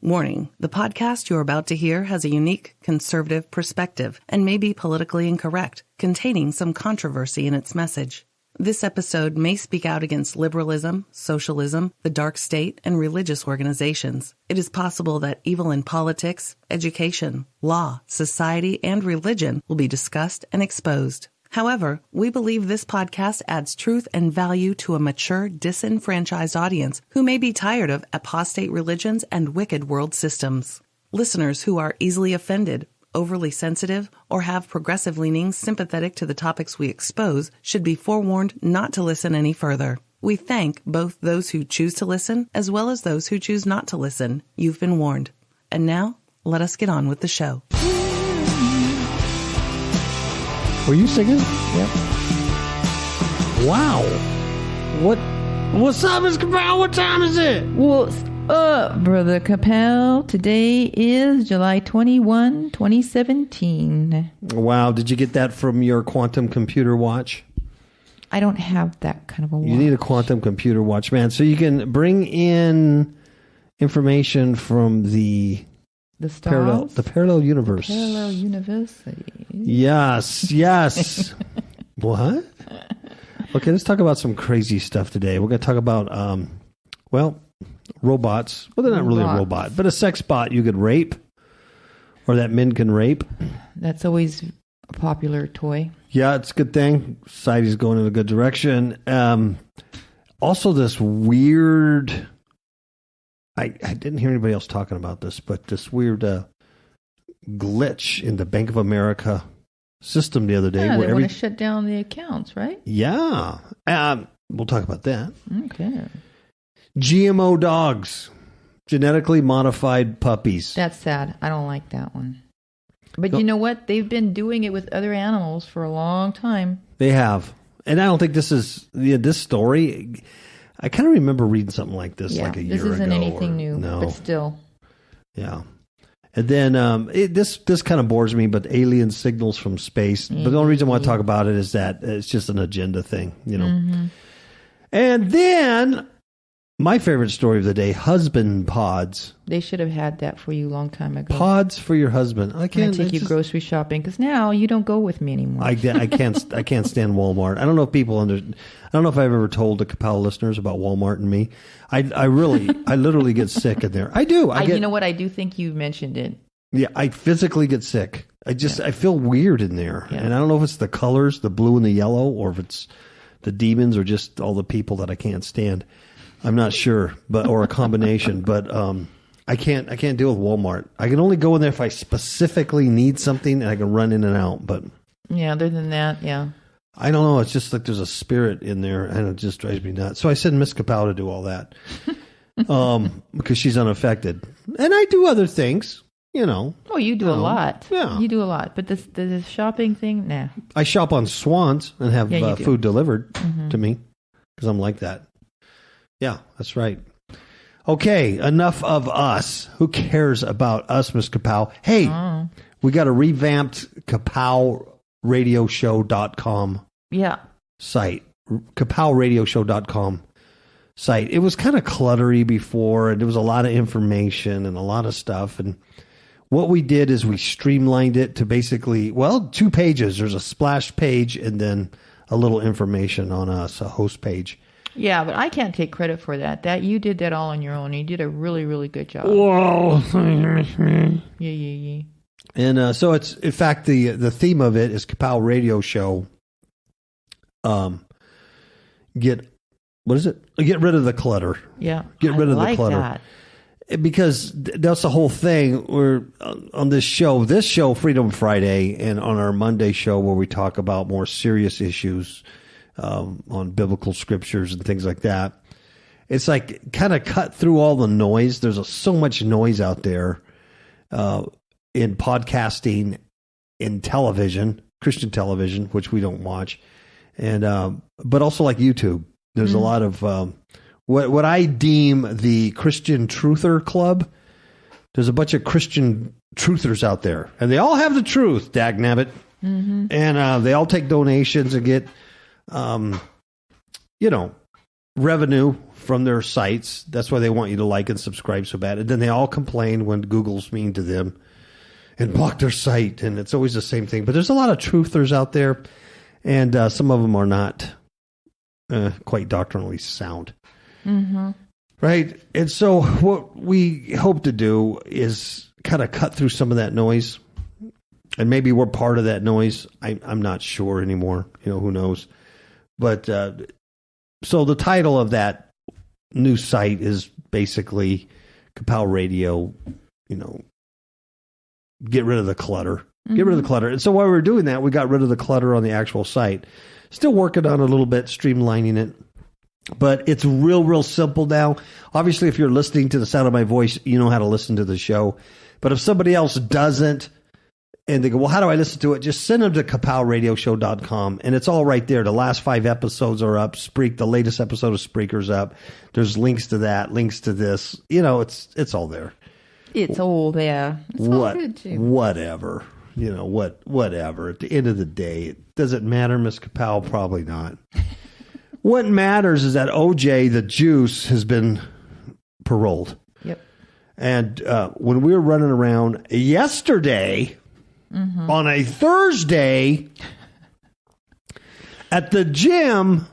Warning, the podcast you're about to hear has a unique conservative perspective and may be politically incorrect, containing some controversy in its message. This episode may speak out against liberalism, socialism, the dark state, and religious organizations. It is possible that evil in politics, education, law, society, and religion will be discussed and exposed. However, we believe this podcast adds truth and value to a mature, disenfranchised audience who may be tired of apostate religions and wicked world systems. Listeners who are easily offended, overly sensitive, or have progressive leanings sympathetic to the topics we expose should be forewarned not to listen any further. We thank both those who choose to listen as well as those who choose not to listen. You've been warned. And now, let us get on with the show. Were you singing? Yep. Wow. What's up, Miss KAPOW? What time is it? What's up, Brother KAPOW? Today is July 21, 2017. Wow. Did you get that from your quantum computer watch? I don't have that kind of a watch. You need a quantum computer watch, man. So you can bring in information from the stars? Parallel universe. Parallel university. Yes. What? Okay, let's talk about some crazy stuff today. We're going to talk about, robots. Well, they're not really a robot, but a sex bot you could rape, or that men can rape. That's always a popular toy. Yeah, it's a good thing. Society's going in a good direction. Also, this weird... I didn't hear anybody else talking about this, but this weird glitch in the Bank of America system the other day. Yeah, they want to shut down the accounts, right? Yeah. We'll talk about that. Okay. GMO dogs. Genetically modified puppies. That's sad. I don't like that one. But you know what? They've been doing it with other animals for a long time. They have. And I don't think this is... this story... I kind of remember reading something like this like a year ago. This isn't anything new, no. But still. Yeah. And then this kind of bores me, but alien signals from space. But the only reason I want to talk about it is that it's just an agenda thing, you know. Mm-hmm. And then my favorite story of the day, husband pods. They should have had that for you a long time ago. Pods for your husband. I can't take you grocery shopping because now you don't go with me anymore. I can't stand Walmart. I don't know if people I don't know if I've ever told the KAPOW listeners about Walmart and me. I literally get sick in there. I do. You know what? I do think you mentioned it. Yeah, I physically get sick. I feel weird in there. Yeah. And I don't know if it's the colors, the blue and the yellow, or if it's the demons or just all the people that I can't stand. I'm not sure, or a combination, but I can't deal with Walmart. I can only go in there if I specifically need something and I can run in and out. But yeah, other than that, yeah. I don't know. It's just like there's a spirit in there and it just drives me nuts. So I send Miss KAPOW to do all that because she's unaffected. And I do other things, you know. Oh, you do a lot. Yeah. You do a lot. But the shopping thing, nah. I shop on Swans and have food delivered to me because I'm like that. Yeah, that's right. Okay, enough of us. Who cares about us, Miss KAPOW? Hey, we got a revamped KAPOWradioshow.com site. KAPOWradioshow.com site. It was kind of cluttery before, and there was a lot of information and a lot of stuff. And what we did is we streamlined it to basically, 2 pages. There's a splash page and then a little information on us, a host page. Yeah, but I can't take credit for that. You did that all on your own. You did a really, really good job. Whoa. Yeah. And so it's, in fact, the theme of it is KAPOW Radio Show. Get rid of the clutter. Yeah. Get rid of the clutter. That. Because that's the whole thing. We're on this show, Freedom Friday, and on our Monday show where we talk about more serious issues on biblical scriptures and things like that. It's like kind of cut through all the noise. There's so much noise out there in podcasting, in television, Christian television, which we don't watch, and but also like YouTube. There's a lot of what I deem the Christian Truther Club. There's a bunch of Christian truthers out there, and they all have the truth, dagnabbit. Mm-hmm. And they all take donations and get, revenue from their sites. That's why they want you to like and subscribe so bad. And then they all complain when Google's mean to them and block their site. And it's always the same thing. But there's a lot of truthers out there, and some of them are not quite doctrinally sound. Mm-hmm. Right? And so what we hope to do is kind of cut through some of that noise. And maybe we're part of that noise. I'm not sure anymore. Who knows? But so the title of that new site is basically KAPOW Radio, get rid of the clutter. Mm-hmm. Get rid of the clutter. And so while we were doing that, we got rid of the clutter on the actual site. Still working on it a little bit, streamlining it. But it's real simple now. Obviously, if you're listening to the sound of my voice, you know how to listen to the show. But if somebody else doesn't, and they go, well, how do I listen to it? Just send them to KAPOWradioshow.com, and it's all right there. The last 5 episodes are up. The latest episode of Spreaker's up. There's links to that, links to this. It's all there. It's all there. It's all good too. Whatever. Whatever. At the end of the day, does it matter, Miss KAPOW? Probably not. What matters is that OJ, the juice, has been paroled. Yep. And when we were running around yesterday, on a Thursday, at the gym,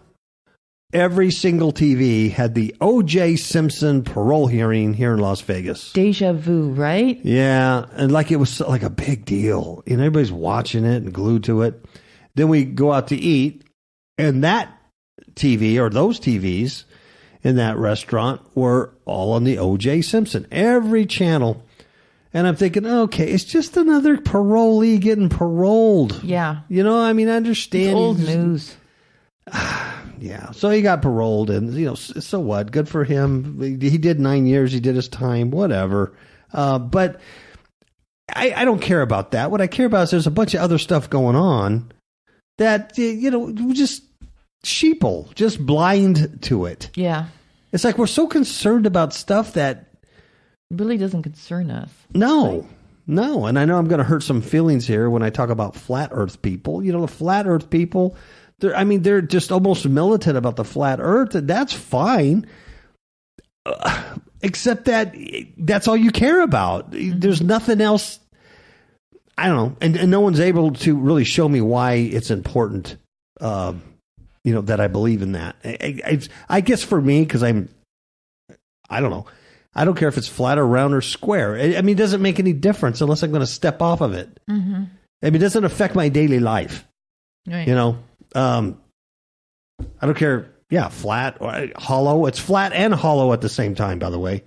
every single TV had the O.J. Simpson parole hearing here in Las Vegas. Deja vu, right? Yeah, and it was like a big deal. Everybody's watching it and glued to it. Then we go out to eat, and that TV, or those TVs in that restaurant, were all on the O.J. Simpson. Every channel. And I'm thinking, okay, it's just another parolee getting paroled. Yeah. I understand. It's old news. Yeah. So he got paroled, and, so what? Good for him. He did 9 years. He did his time, whatever. But I don't care about that. What I care about is there's a bunch of other stuff going on that, just sheeple, just blind to it. Yeah. It's like we're so concerned about stuff that really doesn't concern us. No. And I know I'm going to hurt some feelings here when I talk about flat earth people. The flat earth people, they're just almost militant about the flat earth, and that's fine. Except that's all you care about. Mm-hmm. There's nothing else. I don't know. And no one's able to really show me why it's important, that I believe in that. I guess for me, because I don't know. I don't care if it's flat or round or square. It doesn't make any difference unless I'm going to step off of it. Mm-hmm. It doesn't affect my daily life. Right. I don't care. Yeah, flat or hollow. It's flat and hollow at the same time, by the way.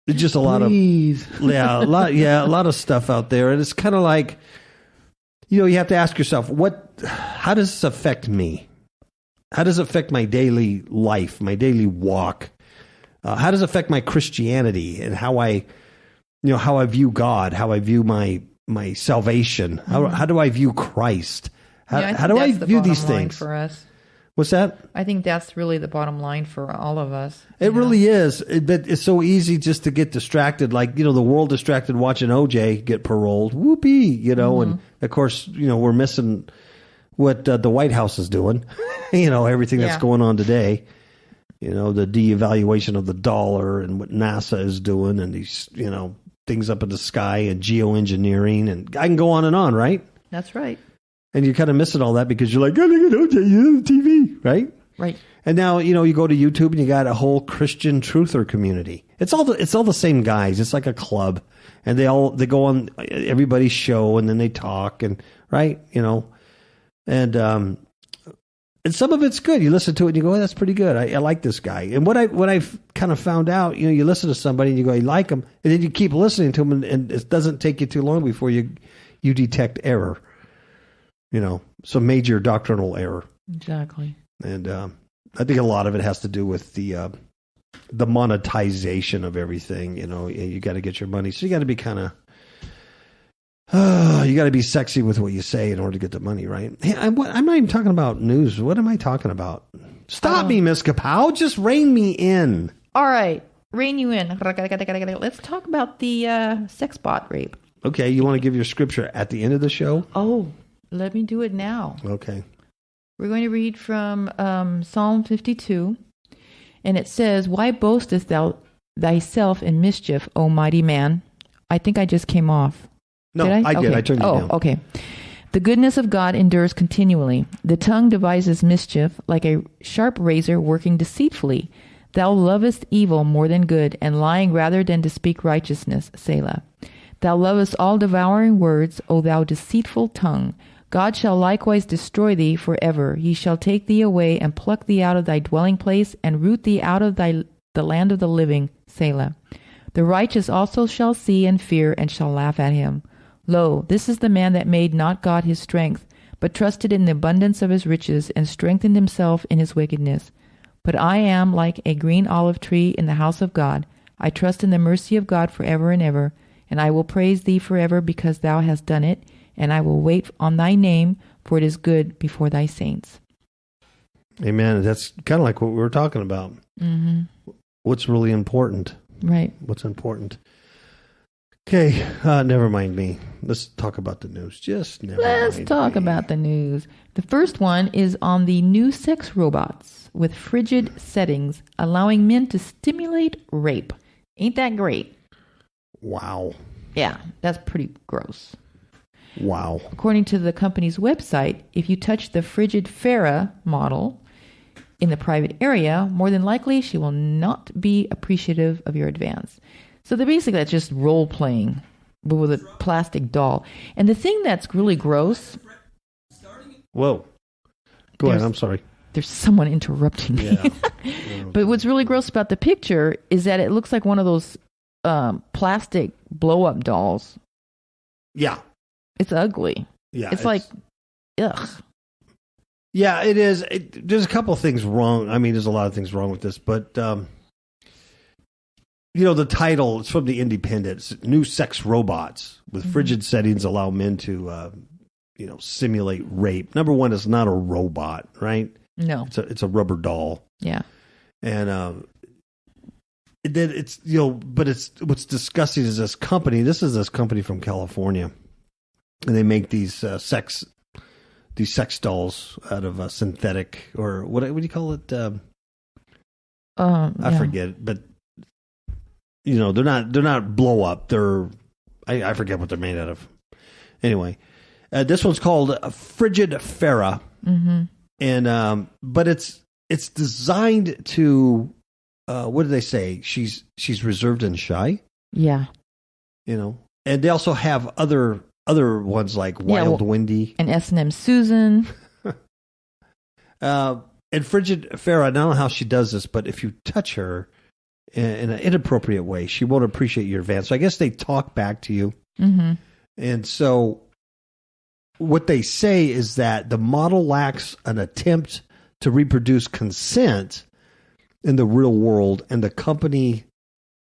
It's just a lot of a lot of stuff out there, and it's kind of like, you have to ask yourself, how does this affect me? How does it affect my daily life, my daily walk? How does it affect my Christianity and how I view God, how I view my salvation? How do I view Christ? How do I view these things? For us. What's that? I think that's really the bottom line for all of us. It really is. But it's so easy just to get distracted. Like, the world distracted watching OJ get paroled. Whoopee, and of course, we're missing what the White House is doing. Everything that's going on today. The de-evaluation of the dollar and what NASA is doing, and these, things up in the sky and geoengineering, and I can go on, right? That's right. And you're kind of missing all that because you're like, oh, look at OJ, you have TV, right? Right. And now, you go to YouTube and you got a whole Christian truther community. It's all the same guys. It's like a club, and they go on everybody's show, and then they talk, and right, and some of it's good. You listen to it and you go, oh, that's pretty good. I like this guy. And what I've kind of found out, you listen to somebody and you go, you like them, and then you keep listening to them, and it doesn't take you too long before you detect error. Some major doctrinal error. Exactly. And I think a lot of it has to do with the monetization of everything. You got to get your money, so you got to be kind of. You got to be sexy with what you say in order to get the money, right? Hey, I'm not even talking about news. What am I talking about? Stop me, Miss KAPOW. Just rein me in. All right. Rein you in. Let's talk about the Sexbot rape. Okay. You want to give your scripture at the end of the show? Oh, Let me do it now. Okay. We're going to read from Psalm 52, and it says, "Why boastest thou thyself in mischief, O mighty man?" I think I just came off. No, Did I? did. Okay. I turned you down. Oh, okay. "The goodness of God endures continually. The tongue devises mischief like a sharp razor working deceitfully. Thou lovest evil more than good, and lying rather than to speak righteousness. Selah. Thou lovest all devouring words, O thou deceitful tongue. God shall likewise destroy thee forever. He shall take thee away and pluck thee out of thy dwelling place and root thee out of the land of the living. Selah. The righteous also shall see and fear and shall laugh at him. Lo, this is the man that made not God his strength, but trusted in the abundance of his riches and strengthened himself in his wickedness. But I am like a green olive tree in the house of God. I trust in the mercy of God forever and ever, and I will praise thee forever because thou hast done it, and I will wait on thy name, for it is good before thy saints." Amen. That's kind of like what we were talking about. Mm-hmm. What's really important? Right. What's important? Okay, never mind me. Let's talk about the news. Let's talk about the news. The first one is on the new sex robots with frigid settings, allowing men to stimulate rape. Ain't that great? Wow. Yeah, that's pretty gross. Wow. According to the company's website, if you touch the frigid Farah model in the private area, more than likely she will not be appreciative of your advance. So basically that's just role playing, but with a plastic doll. And the thing that's really gross. Whoa. Go ahead. I'm sorry. There's someone interrupting me. Yeah. But what's really gross about the picture is that it looks like one of those plastic blow up dolls. Yeah. It's ugly. Yeah. It's like, ugh. Yeah, it is. There's a couple of things wrong. I mean, there's a lot of things wrong with this, but the title, it's from the Independent. New sex robots with frigid settings allow men to, simulate rape. Number one, it's not a robot, right? No. It's a rubber doll. Yeah. And then it's, but it's what's disgusting is this company. This is this company from California, and they make these sex dolls out of synthetic, or what do you call it? I forget, but they're not blow up. I forget what they're made out of. Anyway, this one's called Frigid Farah, and but it's designed to what do they say? She's reserved and shy. Yeah, and they also have other ones like Wild Windy and S&M Susan. And Frigid Farah, I don't know how she does this, but if you touch her in an inappropriate way, she won't appreciate your advance. So I guess they talk back to you. Mm-hmm. And so what they say is that the model lacks an attempt to reproduce consent in the real world, and the company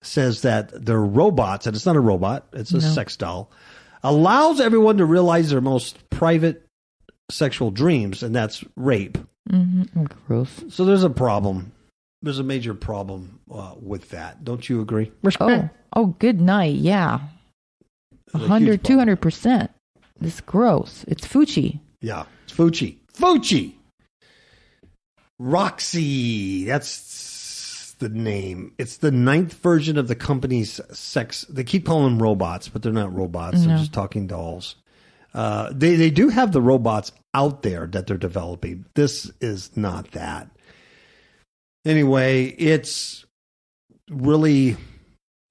says that their robots, and it's not a robot, it's a sex doll, allows everyone to realize their most private sexual dreams, and that's rape. Mm-hmm. Gross. So there's a problem. There's a major problem with that. Don't you agree? Oh, good night. Yeah. 100, 200%. It's gross. It's Fuchi. Yeah. It's Fuchi. Roxy. That's the name. It's the 9th version of the company's sex. They keep calling them robots, but they're not robots. No. They're just talking dolls. They do have the robots out there that they're developing. This is not that. Anyway, it's really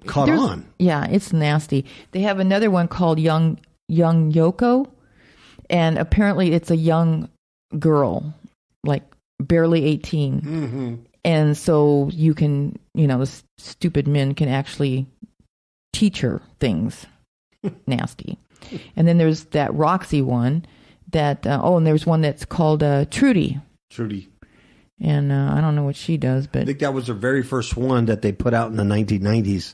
caught on. Yeah, it's nasty. They have another one called Young Yoko, and apparently it's a young girl, like barely 18. Mm-hmm. And so you can, the stupid men can actually teach her things. Nasty. And then there's that Roxy one that, and there's one that's called Trudy. And I don't know what she does, but I think that was the very first one that they put out in the 1990s.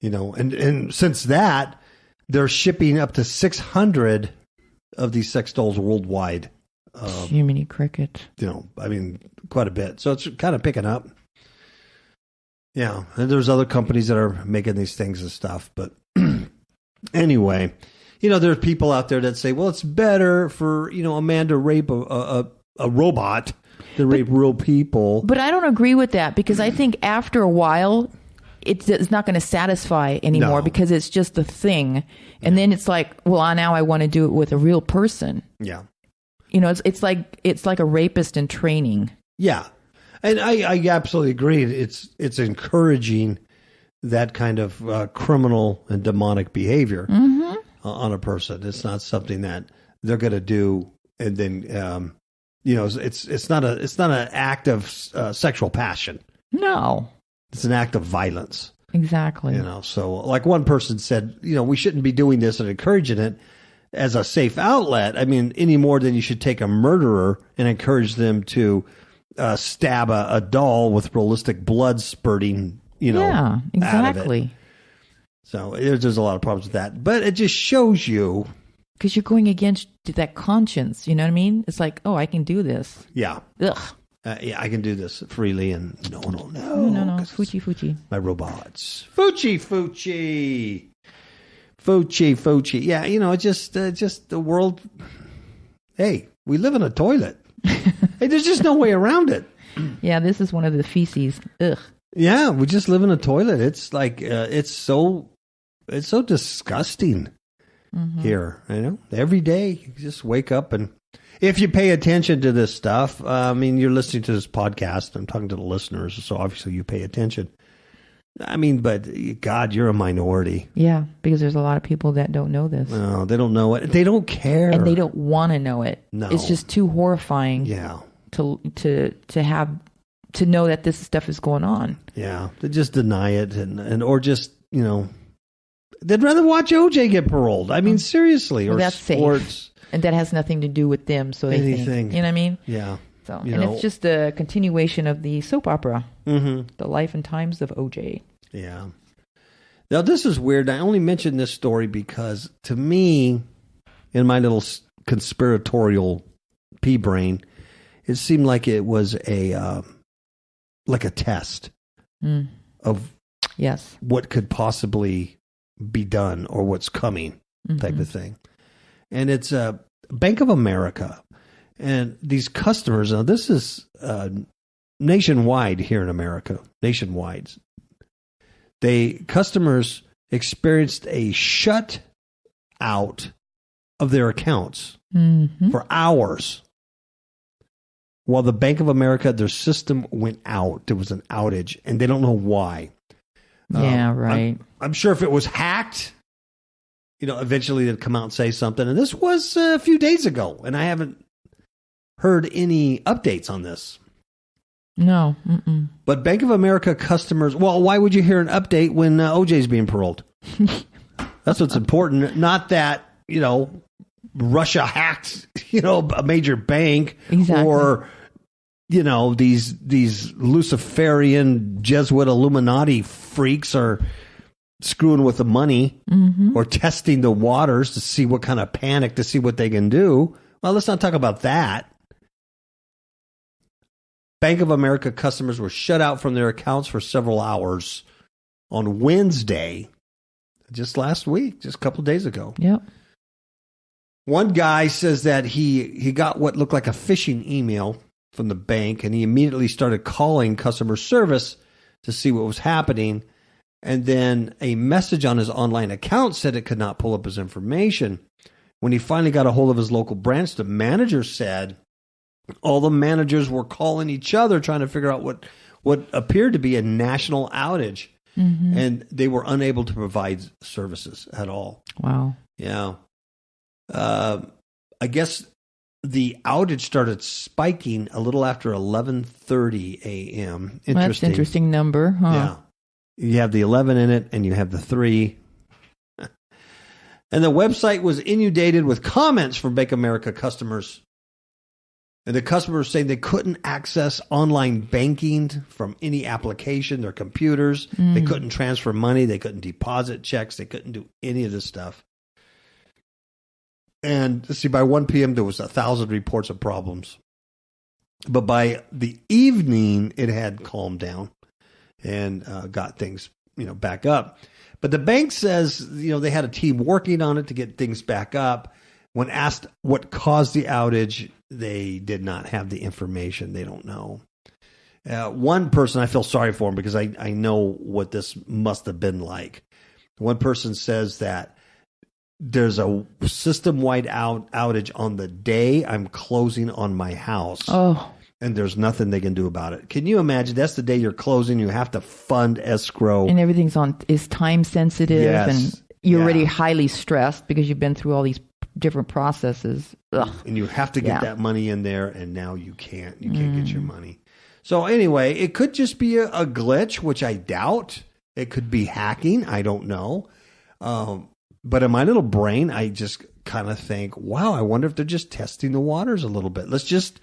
And since that, they're shipping up to 600 of these sex dolls worldwide. Jiminy Cricket. Quite a bit. So it's kind of picking up. Yeah. And there's other companies that are making these things and stuff. But anyway, There are people out there that say, well, it's better for, a man to rape a robot than rape real people. But I don't agree with that, because I think after a while, it's not going to satisfy anymore, because it's just the thing. And then it's like, well, now I want to do it with a real person. Yeah. It's like a rapist in training. Yeah. And I absolutely agree. It's encouraging that kind of criminal and demonic behavior on a person. It's not something that they're going to do, and then it's not an act of sexual passion. No, it's an act of violence. Exactly. So like one person said, we shouldn't be doing this and encouraging it as a safe outlet. I mean, any more than you should take a murderer and encourage them to stab a doll with realistic blood spurting, yeah, exactly. out of it. So there's a lot of problems with that, but it just shows you, because you're going against that conscience. You know what I mean? It's like, oh, I can do this. Yeah. Ugh. Yeah, I can do this freely, and no. Fuchi. My robots. Fuchi. Yeah, it's just the world. Hey, we live in a toilet. Hey, there's just no way around it. Yeah, this is one of the feces. Ugh. Yeah, we just live in a toilet. It's like it's so disgusting here. Every day you just wake up, and if you pay attention to this stuff, you're listening to this podcast. I'm talking to the listeners, so obviously you pay attention. But God, you're a minority. Yeah, because there's a lot of people that don't know this. No, they don't know it. They don't care, and they don't want to know it. No, it's just too horrifying. Yeah, to know that this stuff is going on. Yeah, they just deny it, and or just they'd rather watch OJ get paroled. Seriously, or that's sports, safe. And that has nothing to do with them. So they think, you know what I mean? Yeah. So, and it's just a continuation of the soap opera, the life and times of OJ. Yeah. Now this is weird. I only mentioned this story because, to me, in my little conspiratorial pea brain, it seemed like it was a test of what could possibly be done or what's coming, type of thing. And it's Bank of America, and these customers. Now this is nationwide here in America. Nationwide, customers experienced a shut out of their accounts for hours. While the Bank of America, their system went out. There was an outage, and they don't know why. Yeah, right. I'm sure if it was hacked, eventually they'd come out and say something. And this was a few days ago, and I haven't heard any updates on this. No. But Bank of America customers, well, why would you hear an update when OJ's being paroled? That's what's important. Not that, Russia hacked, a major bank, or, these Luciferian Jesuit Illuminati freaks are screwing with the money or testing the waters to see what kind of panic, to see what they can do. Well, let's not talk about that. Bank of America customers were shut out from their accounts for several hours on Wednesday, just last week, just a couple of days ago. Yep. One guy says that he got what looked like a phishing email from the bank, and he immediately started calling customer service to see what was happening. And then a message on his online account said it could not pull up his information. When he finally got a hold of his local branch, the manager said all the managers were calling each other trying to figure out what appeared to be a national outage. And they were unable to provide services at all. Wow. Yeah. I guess the outage started spiking a little after 11:30 a.m. Interesting. Well, that's an interesting number, huh? Yeah. You have the 11 in it, and you have the 3. And the website was inundated with comments from Bank of America customers. And the customers saying they couldn't access online banking from any application, their computers. They couldn't transfer money. They couldn't deposit checks. They couldn't do any of this stuff. And let's see, by 1 p.m., there was 1,000 reports of problems. But by the evening, it had calmed down and got things, back up. But the bank says, they had a team working on it to get things back up. When asked what caused the outage, they did not have the information. They don't know. One person, I feel sorry for him because I know what this must have been like. One person says that there's a system-wide outage on the day I'm closing on my house. Oh. And there's nothing they can do about it. Can you imagine? That's the day you're closing. You have to fund escrow. And everything's is time sensitive. Yes. And you're already highly stressed because you've been through all these different processes. Ugh. And you have to get that money in there, and now you can't. You can't get your money. So anyway, it could just be a glitch, which I doubt. It could be hacking. I don't know. But in my little brain, I just kind of think, wow, I wonder if they're just testing the waters a little bit. Let's just...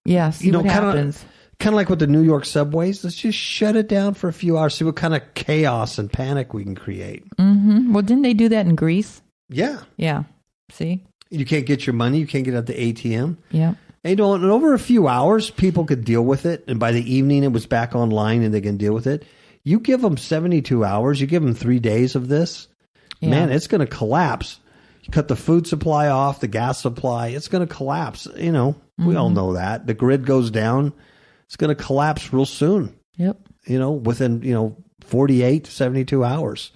see what happens. Kind of like with the New York subways. Let's just shut it down for a few hours, see what kind of chaos and panic we can create. Mm-hmm. Well, didn't they do that in Greece? Yeah. Yeah. See? You can't get your money. You can't get at the ATM. Yeah. And in over a few hours, people could deal with it. And by the evening, it was back online and they can deal with it. You give them 72 hours. You give them 3 days of this. Yeah. Man, it's going to collapse. You cut the food supply off, the gas supply. It's going to collapse. We all know that. The grid goes down. It's going to collapse real soon. Yep. Within, 48 to 72 hours.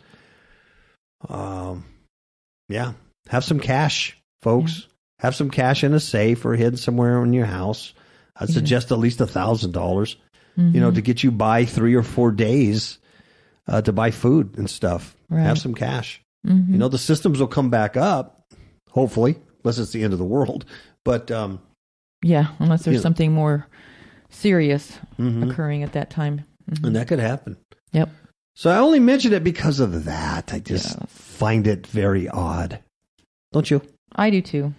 Yeah. Have some cash, folks. Yeah. Have some cash in a safe or hidden somewhere in your house. I'd suggest at least $1,000, to get you by 3 or 4 days to buy food and stuff. Right. Have some cash. Mm-hmm. The systems will come back up, hopefully, unless it's the end of the world. But unless there's something more serious occurring at that time. Mm-hmm. And that could happen. Yep. So I only mentioned it because of that. I just find it very odd. Don't you? I do too.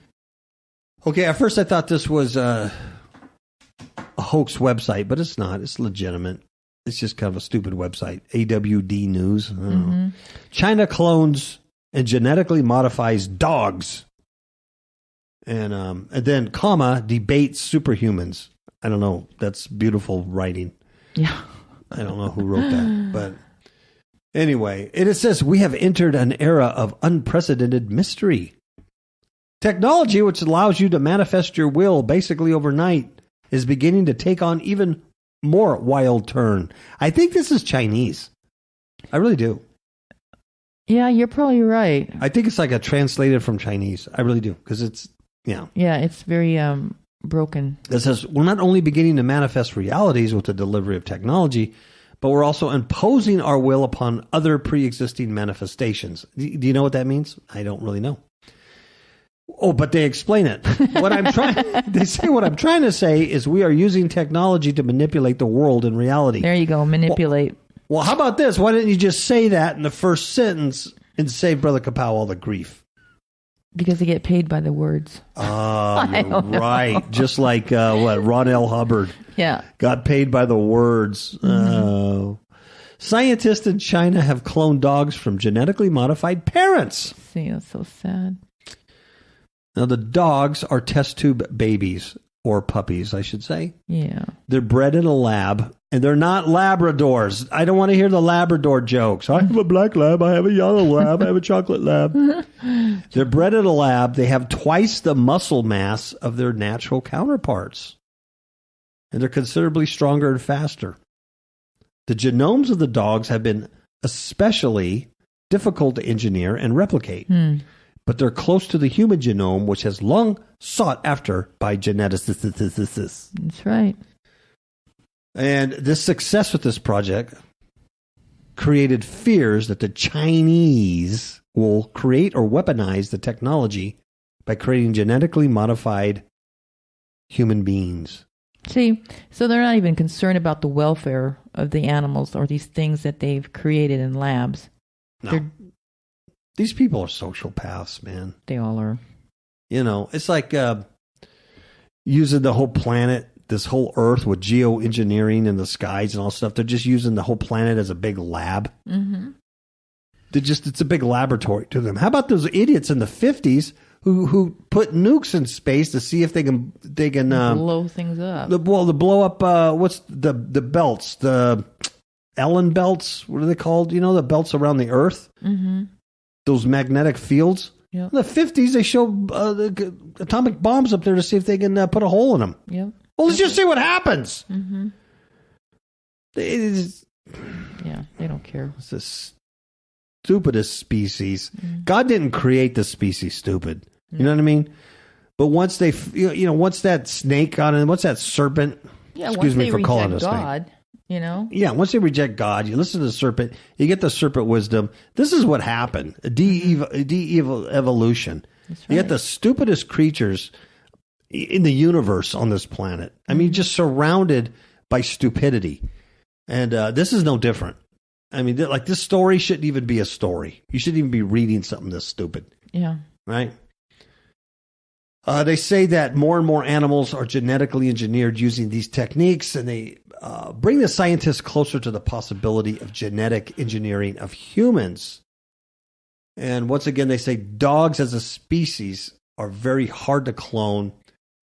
Okay, at first I thought this was a hoax website, but it's not. It's legitimate. It's just kind of a stupid website. AWD News. I don't know. China clones and genetically modifies dogs. And then, debates superhumans. I don't know. That's beautiful writing. Yeah. I don't know who wrote that. But anyway, it says, we have entered an era of unprecedented mystery. Technology, which allows you to manifest your will basically overnight, is beginning to take on even more wild turn. I think this is Chinese. I really do. Yeah, you're probably right. I think it's like a translated from Chinese. I really do. Because it's, Yeah, it's very broken. It says, we're not only beginning to manifest realities with the delivery of technology, but we're also imposing our will upon other pre-existing manifestations. Do you know what that means? I don't really know. Oh, but they explain it. They say what I'm trying to say is we are using technology to manipulate the world in reality. There you go, manipulate. Well, how about this? Why didn't you just say that in the first sentence and save Brother KAPOW all the grief? Because they get paid by the words. Oh, you're right. Just like, Ron L. Hubbard. Yeah. Got paid by the words. Oh. Scientists in China have cloned dogs from genetically modified parents. See, that's so sad. Now, the dogs are test tube babies, or puppies, I should say. Yeah. They're bred in a lab, and they're not Labradors. I don't want to hear the Labrador jokes. I have a black lab, I have a yellow lab, I have a chocolate lab. They're bred in a lab. They have twice the muscle mass of their natural counterparts. And they're considerably stronger and faster. The genomes of the dogs have been especially difficult to engineer and replicate. But they're close to the human genome, which has long sought after by geneticists. That's right. And this success with this project created fears that the Chinese will create or weaponize the technology by creating genetically modified human beings. See, so they're not even concerned about the welfare of the animals or these things that they've created in labs. No. These people are sociopaths, man. They all are. It's like using the whole planet, this whole Earth with geoengineering in the skies and all stuff. They're just using the whole planet as a big lab. Mm-hmm. It's a big laboratory to them. How about those idiots in the 50s who put nukes in space to see if they can blow things up? To blow up what's the belts, the Allen belts. What are they called? You know, the belts around the Earth? Mm-hmm. Those magnetic fields. Yep. In the 50s, they show the atomic bombs up there to see if they can put a hole in them. Yep. Well, let's just see what happens. Mm-hmm. Yeah, they don't care. It's the stupidest species. Mm-hmm. God didn't create the species stupid. You know what I mean? But once they, once that snake got in, once that serpent, excuse me for calling it a God, snake. You know? Yeah, once they reject God, you listen to the serpent, you get the serpent wisdom. This is what happened. De-evolution. Right. You get the stupidest creatures in the universe on this planet. I mean, just surrounded by stupidity. And this is no different. I mean, like, this story shouldn't even be a story. You shouldn't even be reading something this stupid. Yeah. Right? They say that more and more animals are genetically engineered using these techniques, and they bring the scientists closer to the possibility of genetic engineering of humans. And once again, they say dogs as a species are very hard to clone,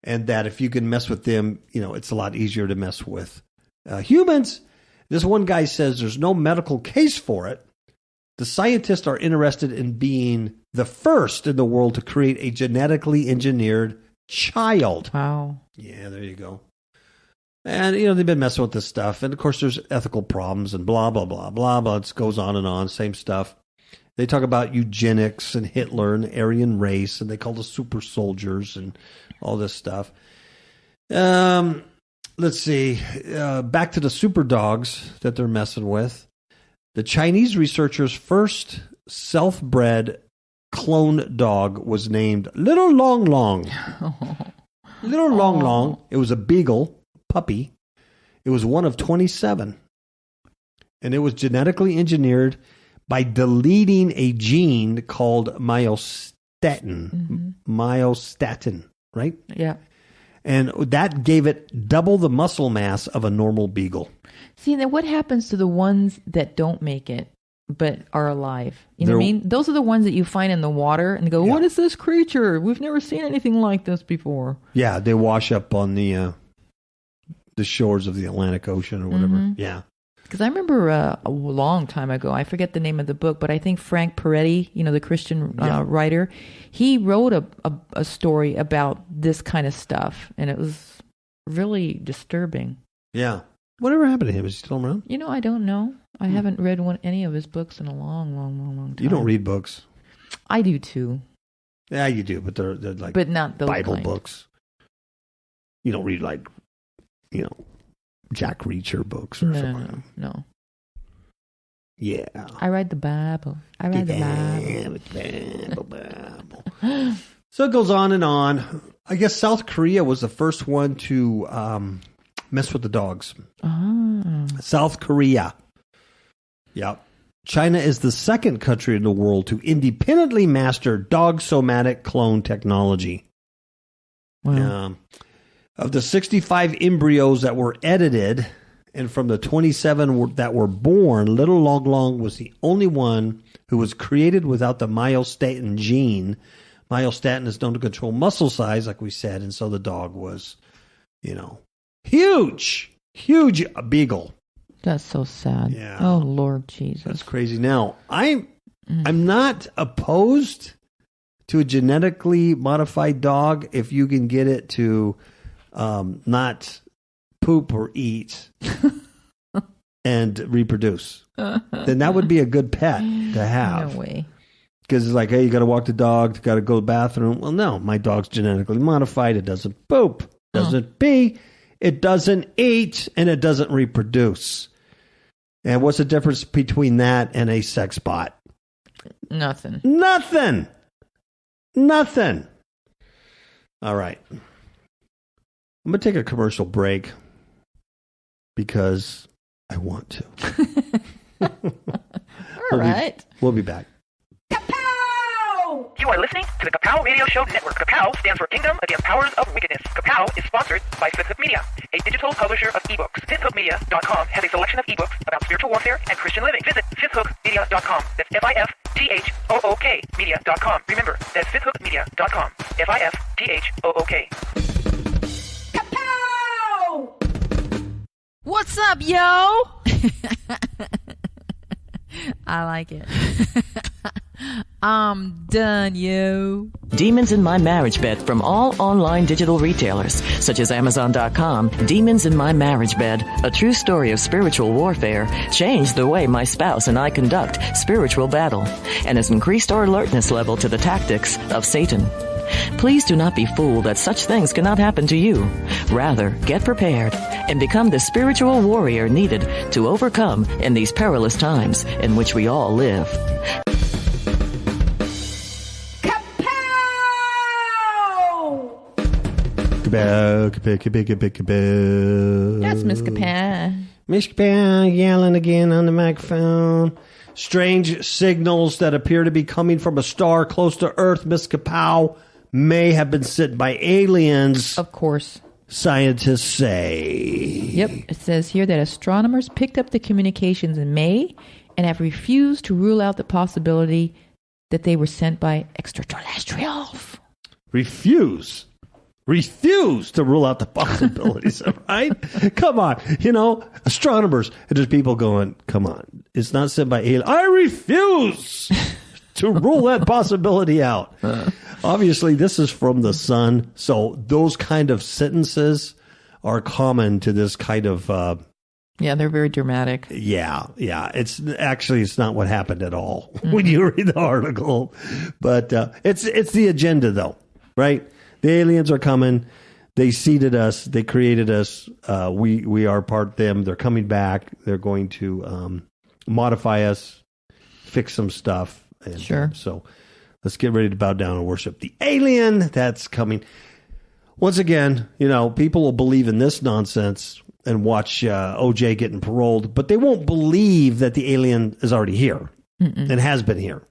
and that if you can mess with them, it's a lot easier to mess with humans. This one guy says there's no medical case for it. The scientists are interested in being the first in the world to create a genetically engineered child. Wow. Yeah, there you go. And, they've been messing with this stuff. And, of course, there's ethical problems and blah, blah, blah, blah, blah. It goes on and on, same stuff. They talk about eugenics and Hitler and the Aryan race, and they call the super soldiers and all this stuff. Let's see. Back to the super dogs that they're messing with. The Chinese researchers' first self-bred clone dog was named Little Long Long. Little Long Long. It was a beagle puppy. It was one of 27. And it was genetically engineered by deleting a gene called myostatin. Mm-hmm. Myostatin, right? Yeah. And that gave it double the muscle mass of a normal beagle. See, then what happens to the ones that don't make it but are alive? You know what I mean? Those are the ones that you find in the water and go, what is this creature? We've never seen anything like this before. Yeah, they wash up on the shores of the Atlantic Ocean or whatever. Mm-hmm. Yeah. Because I remember a long time ago, I forget the name of the book, but I think Frank Peretti, the Christian writer, he wrote a story about this kind of stuff, and it was really disturbing. Yeah. Whatever happened to him? Is he still around? I don't know. I haven't read any of his books in a long, long, long, long time. You don't read books? I do too. Yeah, you do, but they're like but not those Bible kind. Books. You don't read Jack Reacher books or something. No. Yeah. I read the Bible. I read the Bible. So it goes on and on. I guess South Korea was the first one to mess with the dogs. South Korea. Yep. China is the second country in the world to independently master dog somatic clone technology. Wow. Of the 65 embryos that were edited, and from the 27 that were born, Little Long Long was the only one who was created without the myostatin gene. Myostatin is known to control muscle size, like we said, and so the dog was, huge beagle. That's so sad. Yeah. Oh, Lord Jesus. That's crazy. Now, I'm not opposed to a genetically modified dog if you can get it to not poop or eat and reproduce. Then that would be a good pet to have. No way. Because it's like, hey, you got to walk the dog, got to go to the bathroom. Well, no, my dog's genetically modified. It doesn't poop, doesn't pee, it doesn't eat, and it doesn't reproduce. And what's the difference between that and a sex bot? Nothing. All right. I'm going to take a commercial break because I want to. All right. We'll be back. KAPOW! You are listening to the KAPOW Radio Show Network. KAPOW stands for Kingdom Against Powers of Wickedness. KAPOW is sponsored by Fifth Media, a digital publisher of ebooks. FifthHookMedia.com has a selection of ebooks about spiritual warfare and Christian living. Visit FifthHookMedia.com. That's FIFTHOOK Media.com. Remember, that's FifthHookMedia.com. FIFTHOOK. What's up, yo? I like it. I'm done, yo. Demons in My Marriage Bed from all online digital retailers, such as Amazon.com. Demons in My Marriage Bed, a true story of spiritual warfare, changed the way my spouse and I conduct spiritual battle and has increased our alertness level to the tactics of Satan. Please do not be fooled that such things cannot happen to you. Rather, get prepared and become the spiritual warrior needed to overcome in these perilous times in which we all live. KAPOW. That's Miss Kapan. Miss Kapan yelling again on the microphone. Strange signals that appear to be coming from a star close to Earth, Miss Kapow, may have been sent by aliens. Of course. Scientists say. Yep. It says here that astronomers picked up the communications in May and have refused to rule out the possibility that they were sent by extraterrestrials. Refuse to rule out the possibilities, right? Come on. Astronomers, and there's people going, come on, it's not sent by aliens. I refuse to rule that possibility out. Obviously, this is from the sun, so those kind of sentences are common to this kind of... yeah, they're very dramatic. Yeah. It's not what happened at all when you read the article. But it's the agenda, though, right? The aliens are coming. They seeded us. They created us. We are part of them. They're coming back. They're going to modify us, fix some stuff. And, sure. So let's get ready to bow down and worship the alien that's coming. Once again, people will believe in this nonsense and watch OJ getting paroled, but they won't believe that the alien is already here and has been here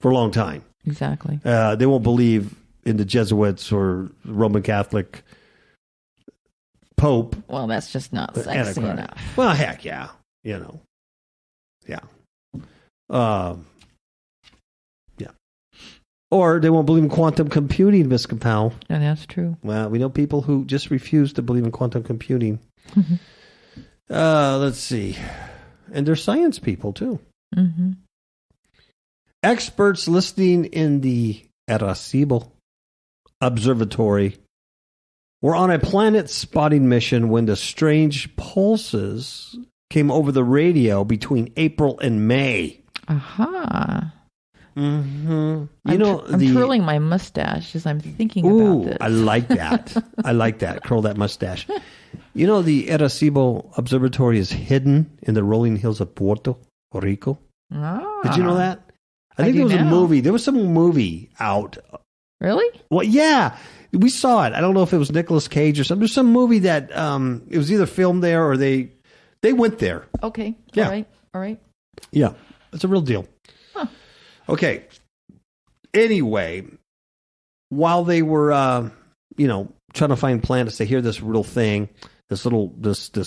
for a long time. Exactly. They won't believe in the Jesuits or Roman Catholic Pope. Well, that's just not sexy enough. Well, heck yeah. Yeah. Yeah. Or they won't believe in quantum computing, Miss Kapow. And that's true. Well, we know people who just refuse to believe in quantum computing. Let's see. And they're science people, too. Mm-hmm. Experts listening in the Arecibo Observatory were on a planet spotting mission when the strange pulses came over the radio between April and May. Aha. Mm-hmm. I'm twirling my mustache as I'm thinking about this. I like that. I like that. Curl that mustache. The Arecibo Observatory is hidden in the rolling hills of Puerto Rico. Ah. Did you know that? I think there was a movie. There was some movie out. Really? Well, yeah. We saw it. I don't know if it was Nicolas Cage or something. There's some movie that it was either filmed there or they went there. Okay. Yeah. All right. Yeah. It's a real deal. Huh. Okay. Anyway, while they were, trying to find planets, they hear this real thing, this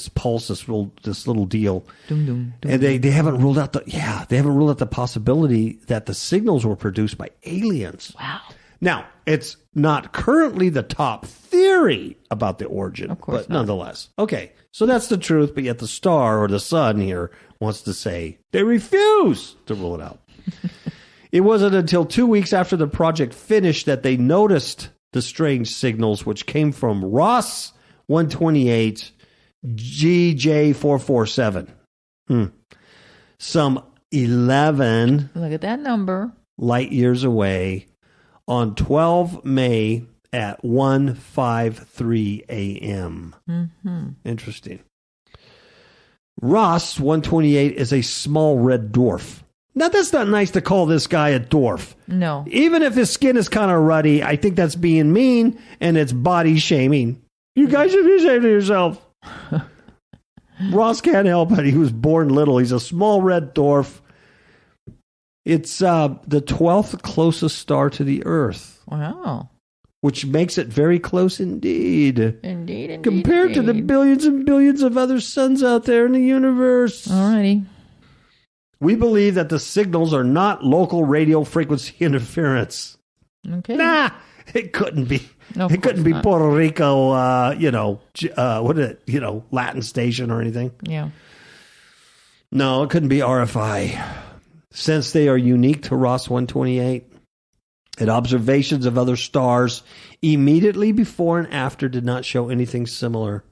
pulse, this little deal, and they haven't ruled out the possibility that the signals were produced by aliens. Wow. Now, it's not currently the top theory about the origin, of course but nonetheless. Okay, so that's the truth, but yet the star or the sun here wants to say they refuse to rule it out. It wasn't until 2 weeks after the project finished that they noticed the strange signals, which came from Ross 128 GJ447. Some 11 look at that number light years away on 12 May at 1:53 a.m. Mm-hmm. Interesting. Ross 128 is a small red dwarf. Now, that's not nice to call this guy a dwarf. No. Even if his skin is kind of ruddy, I think that's being mean and it's body shaming. You guys should be ashamed of yourself. Ross can't help it. He was born little. He's a small red dwarf. It's the 12th closest star to the Earth. Wow. Which makes it very close indeed. Indeed. Compared to the billions and billions of other suns out there in the universe. Alrighty. We believe that the signals are not local radio frequency interference. Okay. Nah, it couldn't be. No, it couldn't be not. Puerto Rico, Latin station or anything. Yeah. No, it couldn't be RFI. since they are unique to Ross 128, and observations of other stars immediately before and after did not show anything similar.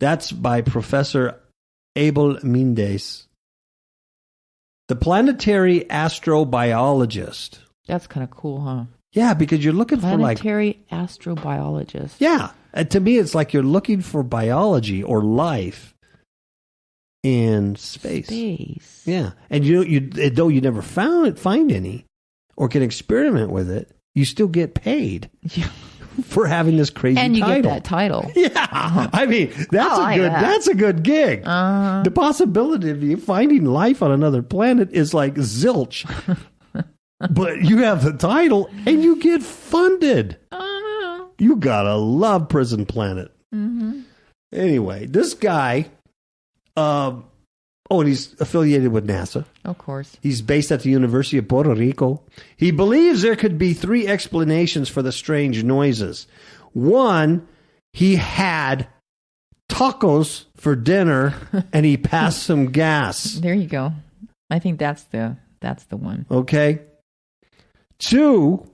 That's by Professor Abel Mendes, the planetary astrobiologist. That's kind of cool, huh? Yeah, because you're looking for like... Planetary astrobiologist. Yeah. To me, it's like you're looking for biology or life in space. Yeah. And though you never find any or can experiment with it, you still get paid for having this crazy title. And you get that title. Yeah. I mean, that's a good gig. The possibility of you finding life on another planet is like zilch. But you have the title and you get funded. You gotta love Prison Planet. Anyway, this guy, and he's affiliated with NASA. Of course. He's based at the University of Puerto Rico. He believes there could be 3 explanations for the strange noises. One, he had tacos for dinner and he passed some gas. There you go. I think that's the one. Okay. 2,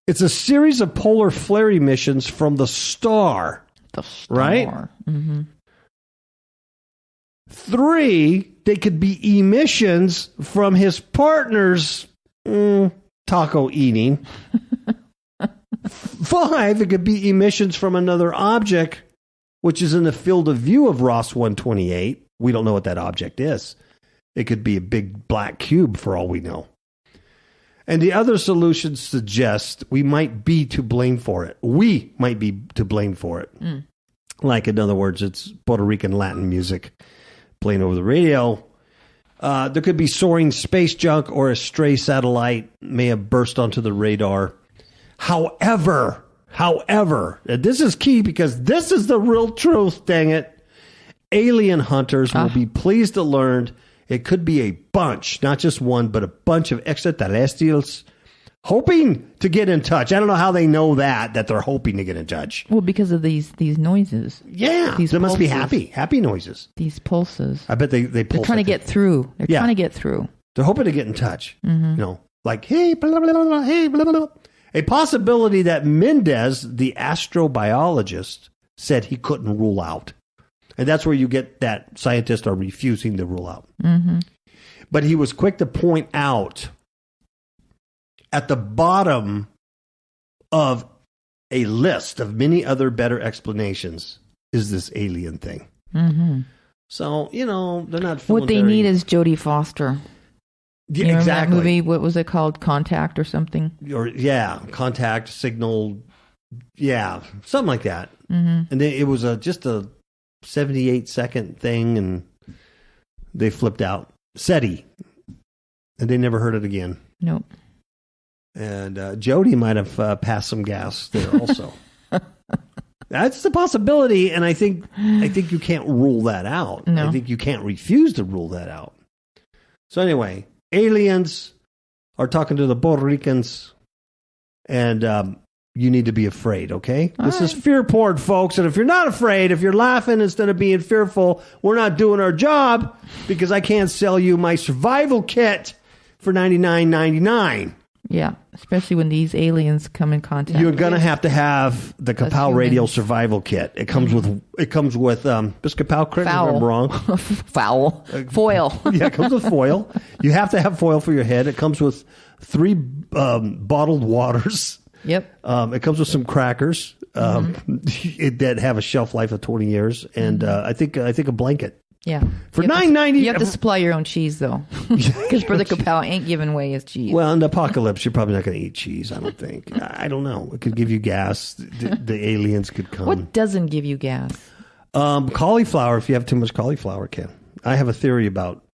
it's a series of polar flare emissions from the star. Right? 3, they could be emissions from his partner's taco eating. 5, it could be emissions from another object, which is in the field of view of Ross 128. We don't know what that object is. It could be a big black cube for all we know. And the other solutions suggest we might be to blame for it. We might be to blame for it. Like, in other words, it's Puerto Rican Latin music playing over the radio. There could be soaring space junk or a stray satellite may have burst onto the radar. However, and this is key because this is the real truth, dang it. Alien hunters will be pleased to learn it could be a bunch, not just one, but a bunch of extraterrestrials hoping to get in touch. I don't know how they know that they're hoping to get in touch. Well, because of these noises. Yeah, they must be happy noises. These pulses. I bet they pulse. They're trying to get through. Trying to get through. They're hoping to get in touch. You know, like, hey, blah, blah, blah, blah, hey, blah, blah, blah. A possibility that Mendez, the astrobiologist, said he couldn't rule out. And that's where you get that scientists are refusing to rule out. But he was quick to point out at the bottom of a list of many other better explanations is this alien thing. So, you know, they're not... What they need is Jodie Foster. Yeah, remember exactly. that movie? What was it called? Contact or something? Or Contact, Signal, something like that. And then it was just a 78-second thing, and they flipped out. SETI. And they never heard it again. Nope. And Jodie might have passed some gas there also. That's the possibility, and I think you can't rule that out. No. I think you can't refuse to rule that out. So anyway, aliens are talking to the Puerto Ricans, and you need to be afraid, okay? This is fear porn, folks, and if you're not afraid, if you're laughing instead of being fearful, we're not doing our job because I can't sell you my survival kit for $99.99. Yeah, especially when these aliens come in contact. You're gonna have to have the KAPOW Radio Survival Kit. It comes with this KAPOW, correct me if I'm wrong. Foul. Foil. Yeah, it comes with foil. You have to have foil for your head. It comes with 3 bottled waters. Yep. It comes with some crackers that have a shelf life of 20 years, and I think a blanket. Yeah. For $9.90. You have to supply your own cheese, though. Because Brother KAPOW ain't giving away his cheese. Well, in the apocalypse, you're probably not going to eat cheese, I don't think. I don't know. It could give you gas. The aliens could come. What doesn't give you gas? Cauliflower, if you have too much cauliflower, can. I have a theory about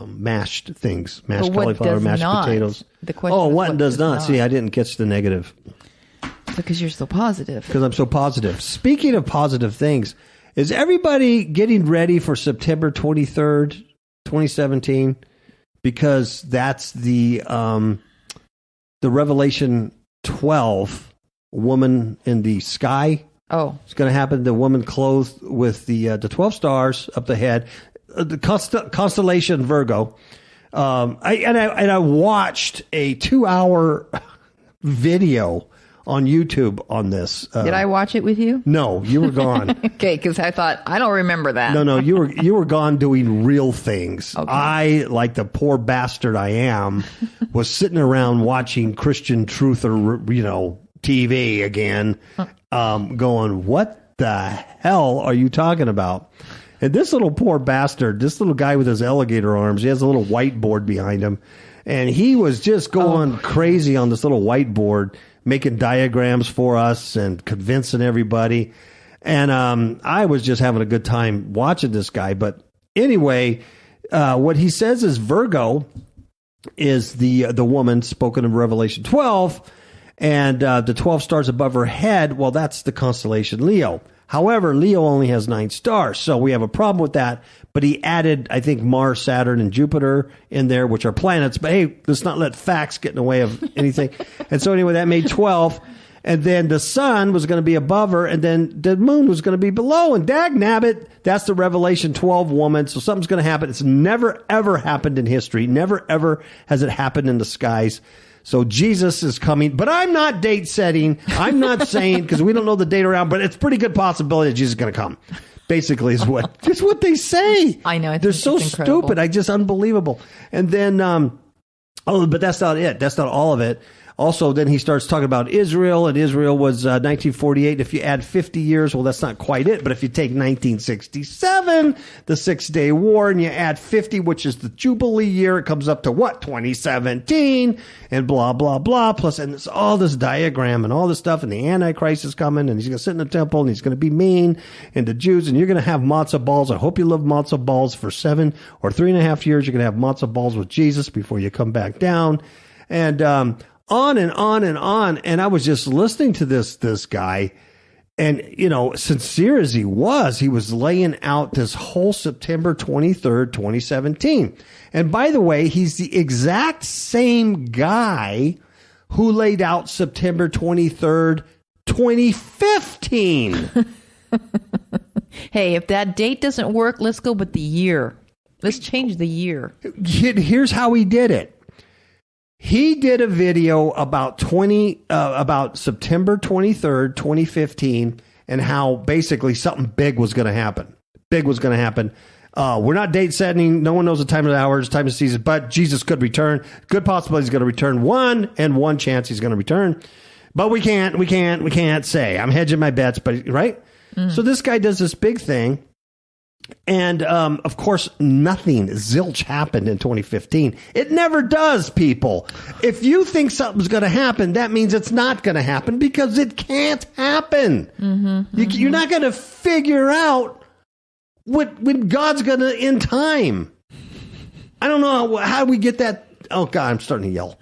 mashed things. Mashed cauliflower, mashed potatoes. The question is what does not? See, I didn't catch the negative. Because you're so positive. Because I'm so positive. Speaking of positive things, is everybody getting ready for September 23rd, 2017? Because that's the Revelation 12 woman in the sky. Oh. It's going to happen. The woman clothed with the 12 stars up the head. The constellation Virgo. I watched a 2-hour video on YouTube on this. Did I watch it with you? No, you were gone. Okay, because I thought, I don't remember that. No, you were gone doing real things. Okay. I, like the poor bastard I am, was sitting around watching Christian Truther, TV again, going, what the hell are you talking about? And this little poor bastard, this little guy with his alligator arms, he has a little whiteboard behind him, and he was just going crazy on this little whiteboard, making diagrams for us and convincing everybody. And I was just having a good time watching this guy. But anyway, what he says is Virgo is the woman spoken in Revelation 12, and the 12 stars above her head, well, that's the constellation Leo. However, Leo only has 9 stars, so we have a problem with that. But he added, I think, Mars, Saturn, and Jupiter in there, which are planets. But hey, let's not let facts get in the way of anything. And so anyway, that made 12. And then the sun was going to be above her, and then the moon was going to be below. And dag nabbit, that's the Revelation 12 woman. So something's going to happen. It's never, ever happened in history. Never, ever has it happened in the skies. So Jesus is coming, but I'm not date setting. I'm not saying, because we don't know the date around, but it's a pretty good possibility that Jesus is going to come. Basically is what they say. I know. They're so stupid. Just unbelievable. And then, but that's not it. That's not all of it. Also, then he starts talking about Israel, and Israel was 1948. If you add 50 years, well, that's not quite it. But if you take 1967, the 6-Day War, and you add 50, which is the Jubilee year, it comes up to what? 2017, and blah, blah, blah. Plus, and it's all this diagram and all this stuff, and the Antichrist is coming, and he's going to sit in the temple, and he's going to be mean, and the Jews, and you're going to have matzo balls. I hope you love matzo balls for 7 or 3.5 years. You're going to have matzo balls with Jesus before you come back down. And, on and on and on. And I was just listening to this guy, and, sincere as he was laying out this whole September 23rd, 2017. And by the way, he's the exact same guy who laid out September 23rd, 2015. Hey, if that date doesn't work, let's go with the year. Let's change the year. Here's how he did it. He did a video about September 23rd, 2015, and how basically something big was going to happen. We're not date setting. No one knows the time of the hours, time of the season, but Jesus could return. Good possibility he's going to return. One chance he's going to return. But we can't say. I'm hedging my bets, but right? Mm-hmm. So this guy does this big thing. And, of course, zilch happened in 2015. It never does, people. If you think something's going to happen, that means it's not going to happen, because it can't happen. You're not going to figure out when God's going to end time. I don't know how we get that. Oh, God, I'm starting to yell.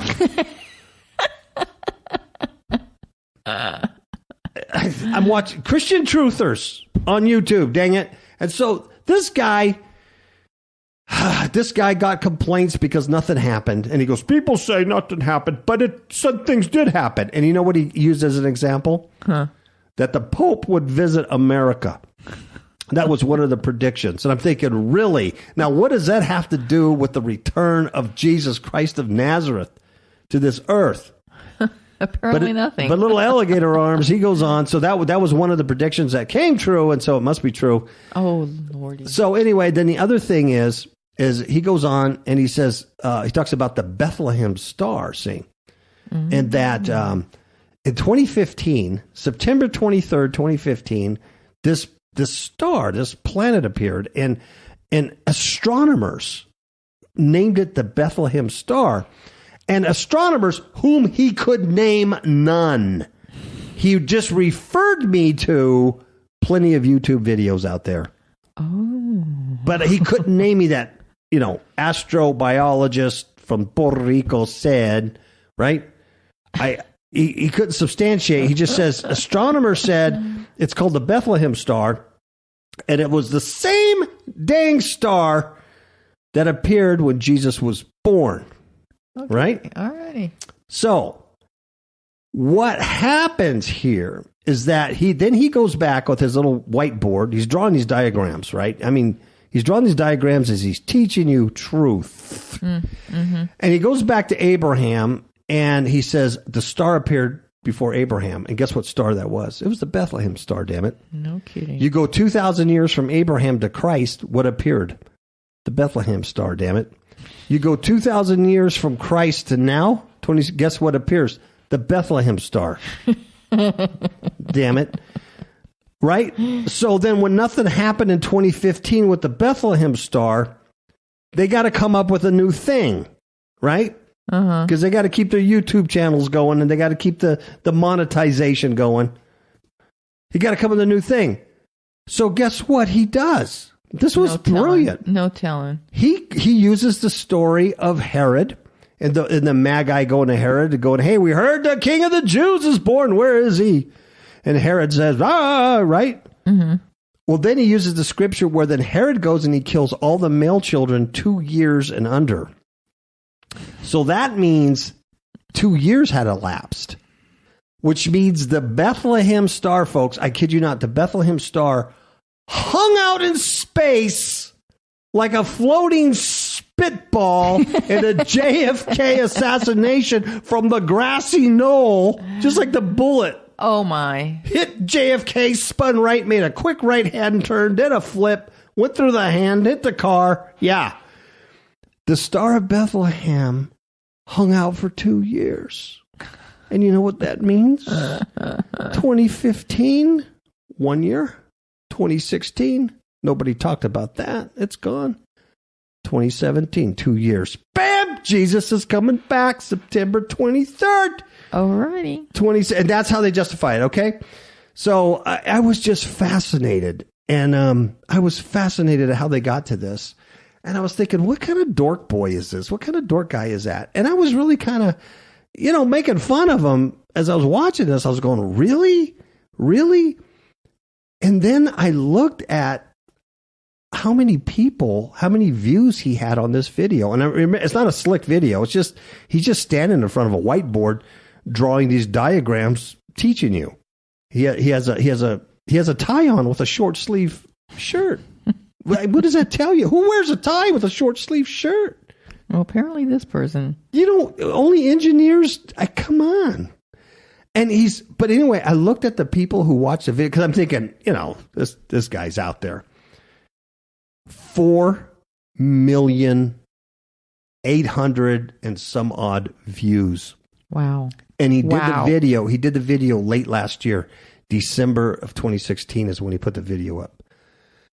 I'm watching Christian Truthers on YouTube, dang it. And so this guy got complaints because nothing happened. And he goes, people say nothing happened, but some things did happen. And you know what he used as an example? That the Pope would visit America. That was one of the predictions. And I'm thinking, really? Now, what does that have to do with the return of Jesus Christ of Nazareth to this earth? Apparently nothing. But little alligator arms, he goes on. So that was one of the predictions that came true, and so it must be true. Oh, Lordy. So anyway, then the other thing is he goes on and he says, he talks about the Bethlehem Star, and that in 2015, September 23rd, 2015, this star, this planet appeared, and astronomers named it the Bethlehem Star. And astronomers whom he could name none. He just referred me to plenty of YouTube videos out there. Oh. But he couldn't name me that, astrobiologist from Puerto Rico said, right? He couldn't substantiate. He just says, astronomers said it's called the Bethlehem Star. And it was the same dang star that appeared when Jesus was born. Okay. Right? All righty. So what happens here is that he goes back with his little whiteboard. He's drawing these diagrams, right? I mean, He's drawing these diagrams as he's teaching you truth. Mm-hmm. And he goes back to Abraham, and he says, the star appeared before Abraham. And guess what star that was? It was the Bethlehem Star, damn it. No kidding. You go 2,000 years from Abraham to Christ, what appeared? The Bethlehem Star, damn it. You go 2,000 years from Christ to now, guess what appears? The Bethlehem Star. Damn it. Right? So then when nothing happened in 2015 with the Bethlehem Star, they got to come up with a new thing, right? Because they got to keep their YouTube channels going, and they got to keep the monetization going. You got to come with a new thing. So guess what he does? This was brilliant. No telling. He uses the story of Herod and the Magi going to Herod and going, hey, we heard the King of the Jews is born. Where is he? And Herod says, right? Mm-hmm. Well, then he uses the scripture where then Herod goes and he kills all the male children 2 years and under. So that means 2 years had elapsed, which means the Bethlehem Star, folks, I kid you not, the Bethlehem Star hung out in space like a floating spitball in a JFK assassination from the grassy knoll, just like the bullet. Oh, my. Hit JFK, spun right, made a quick right-hand turn, did a flip, went through the hand, hit the car. Yeah. The Star of Bethlehem hung out for 2 years. And you know what that means? 2015, 1 year. 2016, nobody talked about that. It's gone. 2017, 2 years. Bam! Jesus is coming back September 23rd. Alrighty. And that's how they justify it, okay? So I was just fascinated. And I was fascinated at how they got to this. And I was thinking, what kind of dork boy is this? What kind of dork guy is that? And I was really kind of, making fun of him as I was watching this. I was going, really? Really? And then I looked at how many views he had on this video. And I remember, it's not a slick video. It's just, he's just standing in front of a whiteboard drawing these diagrams, teaching you. He has a tie on with a short sleeve shirt. What does that tell you? Who wears a tie with a short sleeve shirt? Well, apparently this person. Only engineers, come on. But anyway, I looked at the people who watched the video because I'm thinking, this guy's out there. 4,800,000 and some odd views. Wow. And he did the video late last year. December of 2016 is when he put the video up.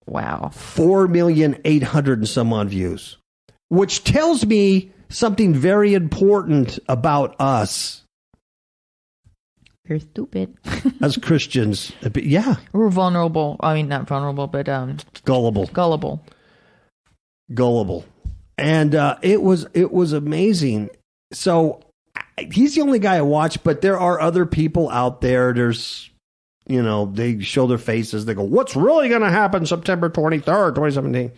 Wow. 4,800,000 and some odd views, which tells me something very important about us. You're stupid. As Christians. Yeah. We're vulnerable. I mean, not vulnerable, but gullible. Gullible. And it was amazing. So he's the only guy I watch, but there are other people out there. There's, they show their faces. They go, what's really going to happen September 23rd, 2017?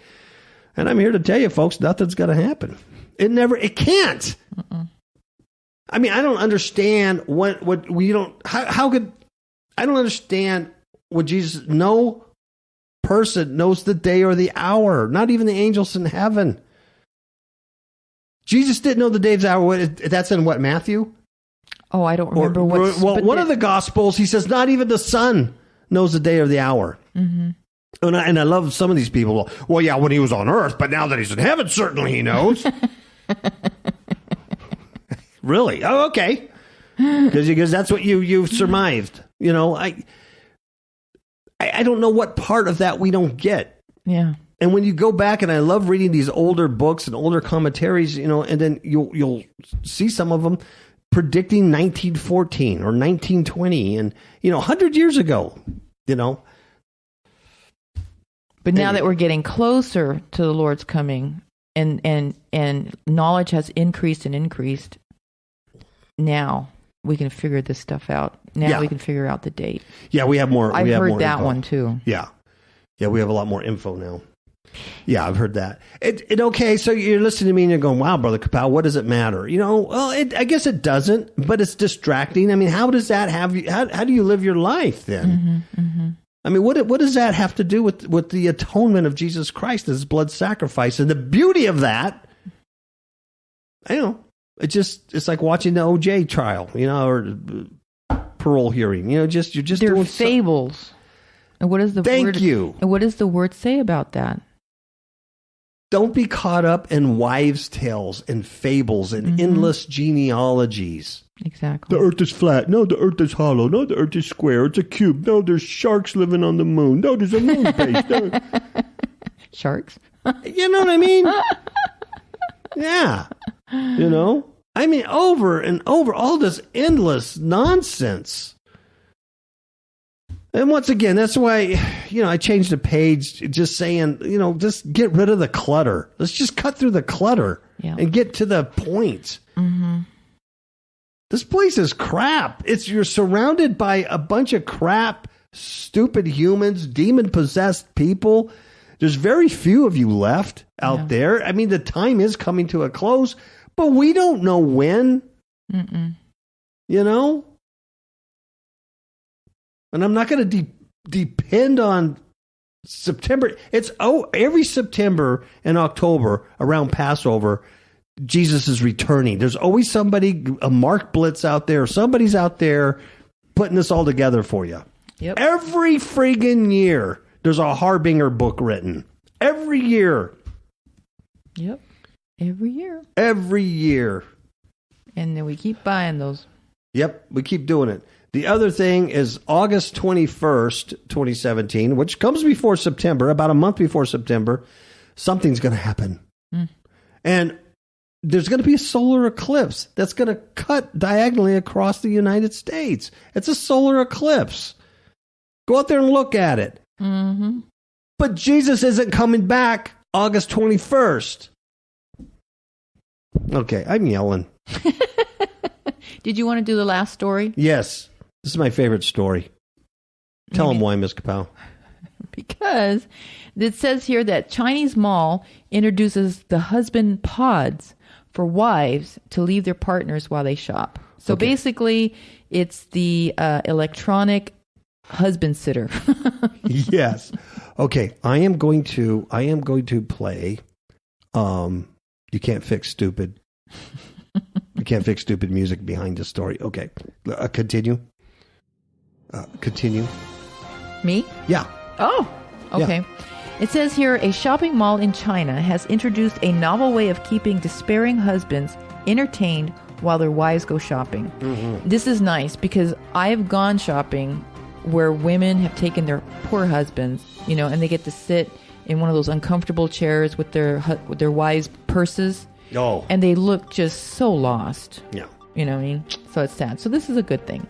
And I'm here to tell you, folks, nothing's going to happen. It can't. Uh-uh. I mean, I don't understand I don't understand what Jesus, no person knows the day or the hour, not even the angels in heaven. Jesus didn't know the day or the hour. That's in what, Matthew? Oh, I don't remember what. Well, one of the Gospels, he says, not even the Son knows the day or the hour. Mm-hmm. And I love some of these people. Well, yeah, when he was on earth, but now that he's in heaven, certainly he knows. Really? Oh, okay. Because that's what you've surmised. I don't know what part of that we don't get. Yeah. And when you go back, and I love reading these older books and older commentaries, and then you'll see some of them predicting 1914 or 1920 and 100 years ago. But now that we're getting closer to the Lord's coming, and knowledge has increased and increased. Now we can figure this stuff out. Now we can figure out the date. Yeah, we have more. I've heard that info. one too. Yeah, we have a lot more info now. Yeah, I've heard that. Okay, so you're listening to me and you're going, wow, Brother KAPOW, what does it matter? Well, I guess it doesn't, but it's distracting. I mean, how does that have you? How do you live your life then? Mm-hmm, mm-hmm. I mean, what does that have to do with the atonement of Jesus Christ, his blood sacrifice, and the beauty of that? I don't know. It's like watching the OJ trial, or parole hearing. You're just They're doing fables. And what is the Thank word? you. And what does the word say about that? Don't be caught up in wives' tales and fables and endless genealogies. Exactly. The earth is flat. No, the earth is hollow. No, the earth is square. It's a cube. No, there's sharks living on the moon. No, there's a moon base. No. Sharks? You know what I mean? Yeah. I mean, over and over, all this endless nonsense. And once again, that's why, I changed the page just saying, just get rid of the clutter. Let's just cut through the clutter and get to the point. Mm-hmm. This place is crap. You're surrounded by a bunch of crap, stupid humans, demon-possessed people. There's very few of you left out there. I mean, the time is coming to a close, but we don't know when. Mm-mm. And I'm not going to depend on September. It's every September and October around Passover, Jesus is returning. There's always somebody, a Mark Blitz out there, somebody's out there putting this all together for you. Yep. Every friggin' year, there's a Harbinger book written. Every year. Yep. Every year. Every year. And then we keep buying those. Yep, we keep doing it. The other thing is August 21st, 2017, which comes before September, about a month before September, something's going to happen. And there's going to be a solar eclipse that's going to cut diagonally across the United States. It's a solar eclipse. Go out there and look at it. Mm-hmm. But Jesus isn't coming back August 21st. Okay, I'm yelling. Did you want to do the last story? Yes. This is my favorite story. Tell them why, Ms. KAPOW. Because it says here that Chinese mall introduces the husband pods for wives to leave their partners while they shop. So basically, it's the electronic husband sitter. Yes. Okay. I am going to play. You can't fix stupid. You can't fix stupid music behind the story. Okay. Continue. Continue. Me? Yeah. Oh, okay. Yeah. It says here, a shopping mall in China has introduced a novel way of keeping despairing husbands entertained while their wives go shopping. Mm-hmm. This is nice because I've gone shopping where women have taken their poor husbands, and they get to sit in one of those uncomfortable chairs with their wives' purses. Oh. And they look just so lost. Yeah. You know what I mean? So it's sad. So this is a good thing.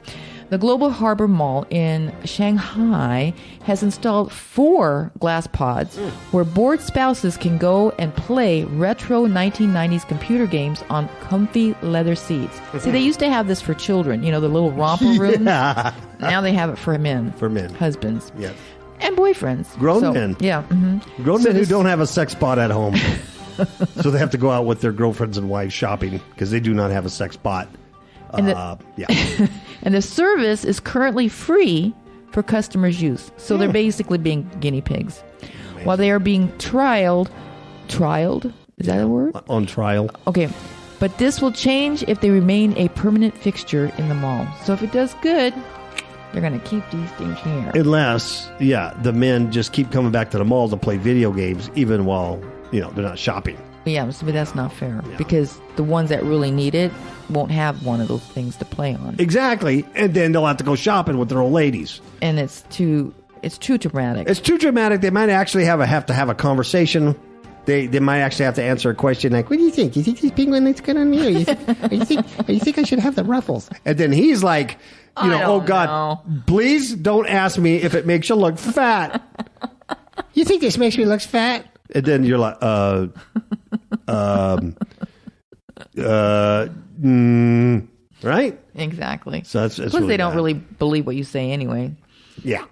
The Global Harbor Mall in Shanghai has installed 4 glass pods where bored spouses can go and play retro 1990s computer games on comfy leather seats. See, they used to have this for children, the little romper rooms. Yeah. Now they have it for men. For men. Husbands. Yeah. And boyfriends. Grown men. Yeah. Mm-hmm. Grown men who don't have a sex bot at home. So they have to go out with their girlfriends and wives shopping because they do not have a sex bot. And and the service is currently free for customers' use. So they're basically being guinea pigs. Amazing. While they are being trialed, is that a word? On trial. Okay. But this will change if they remain a permanent fixture in the mall. So if it does good, they're going to keep these things here. Unless, the men just keep coming back to the mall to play video games even while, they're not shopping. Yeah, but that's not fair because the ones that really need it won't have one of those things to play on. Exactly. And then they'll have to go shopping with their old ladies. And it's too dramatic. It's too dramatic. They might actually have to have a conversation. They might actually have to answer a question like, what do you think? You think this penguin looks good on me? Or you think I should have the ruffles? And then he's like, oh God, please don't ask me if it makes you look fat. You think this makes me look fat? And then you're like, right? Exactly. So that's plus really they don't bad. really believe what you say anyway. Yeah.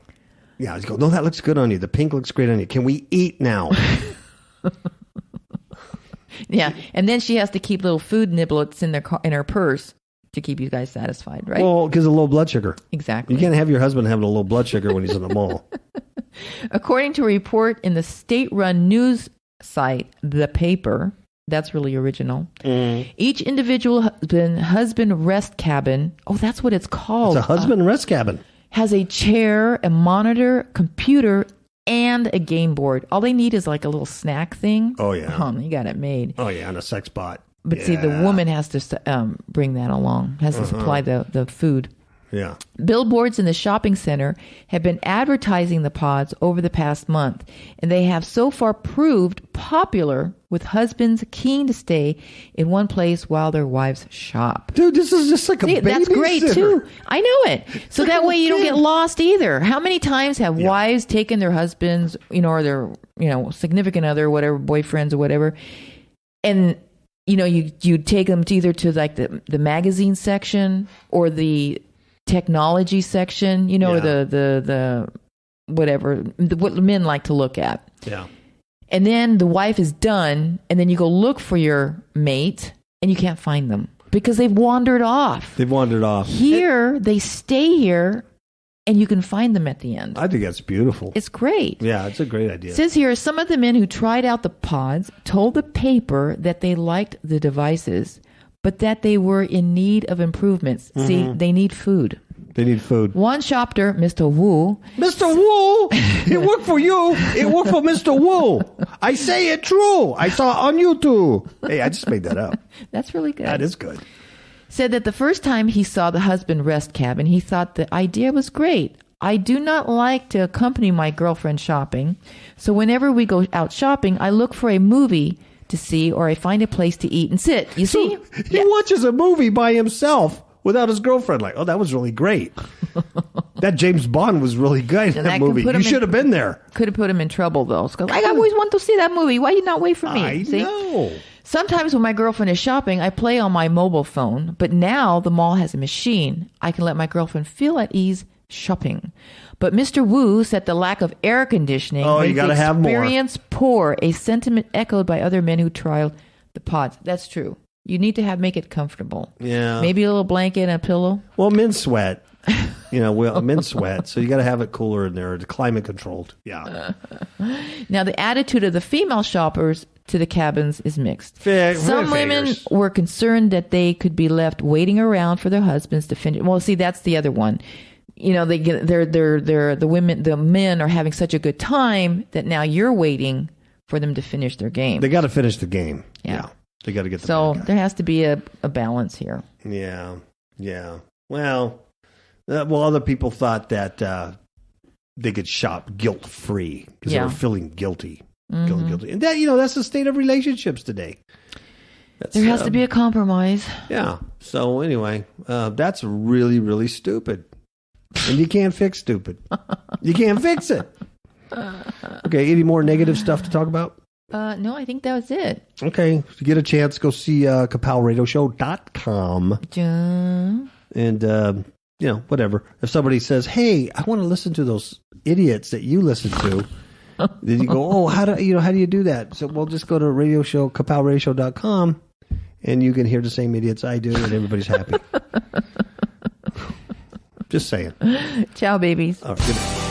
Yeah. I go, no, that looks good on you. The pink looks great on you. Can we eat now? Yeah. And then she has to keep little food niblets in her purse to keep you guys satisfied, right? Well, because of low blood sugar. Exactly. You can't have your husband having a low blood sugar when he's in the mall. According to a report in the state-run news site, The Paper, that's really original, each individual husband rest cabin, that's what it's called. It's a husband rest cabin. Has a chair, a monitor, computer, and a game board. All they need is like a little snack thing. Oh, yeah. You got it made. Oh, yeah, and a Sexbot. But see, the woman has to bring that along, has to supply the food. Yeah. Billboards in the shopping center have been advertising the pods over the past month, and they have so far proved popular with husbands keen to stay in one place while their wives shop. Dude, this is just like a babysitter. That's great, too. I know it. So that way you don't get lost either. How many times have wives taken their husbands, or their, significant other, whatever, boyfriends or whatever, and you take them either to like the magazine section or the technology section, or the whatever, what men like to look at. Yeah. And then the wife is done, and then you go look for your mate, and you can't find them because they've wandered off. Here, they stay here, and you can find them at the end. I think that's beautiful. It's great. Yeah, it's a great idea. It says here, some of the men who tried out the pods told the paper that they liked the devices, but that they were in need of improvements. See, they need food. They need food. One shopper, Mr. Wu. Mr. Wu, it worked for you. It worked for Mr. Wu. I say it true. I saw on YouTube. Hey, I just made that up. That's really good. That is good. Said that the first time he saw the husband rest cabin, he thought the idea was great. I do not like to accompany my girlfriend shopping, so whenever we go out shopping, I look for a movie to see, or I find a place to eat and sit. You see? He watches a movie by himself without his girlfriend. Like, that was really great. That James Bond was really good in that movie. You should have been there. Could have put him in trouble, though. Because I always want to see that movie. Why you not wait for me? I know. Sometimes when my girlfriend is shopping, I play on my mobile phone. But now the mall has a machine. I can let my girlfriend feel at ease shopping. But Mr. Wu said the lack of air conditioning makes the experience poor, a sentiment echoed by other men who tried the pods. That's true. You need to make it comfortable. Yeah. Maybe a little blanket and a pillow. Well, men sweat. Men sweat. So you got to have it cooler in there, climate controlled. Yeah. Now, the attitude of the female shoppers to the cabins is mixed. Some women were concerned that they could be left waiting around for their husbands to finish. Well, see, that's the other one. The men are having such a good time that now you're waiting for them to finish their game. They got to finish the game. Yeah. They got to get the So there has to be a balance here. Yeah. Yeah. Well, other people thought that they could shop guilt-free because they were feeling guilty. Guilty. And that, that's the state of relationships today. There has to be a compromise. Yeah. So anyway, that's really, really stupid. And you can't fix stupid. You can't fix it. Okay, any more negative stuff to talk about? No, I think that was it. Okay, if you get a chance, go see KAPOWradioshow.com. And, whatever. If somebody says, hey, I want to listen to those idiots that you listen to, then you go, how do you do that? So, just go to KAPOWradioshow.com and you can hear the same idiots I do and everybody's happy. Just saying. Ciao, babies. All right, good night.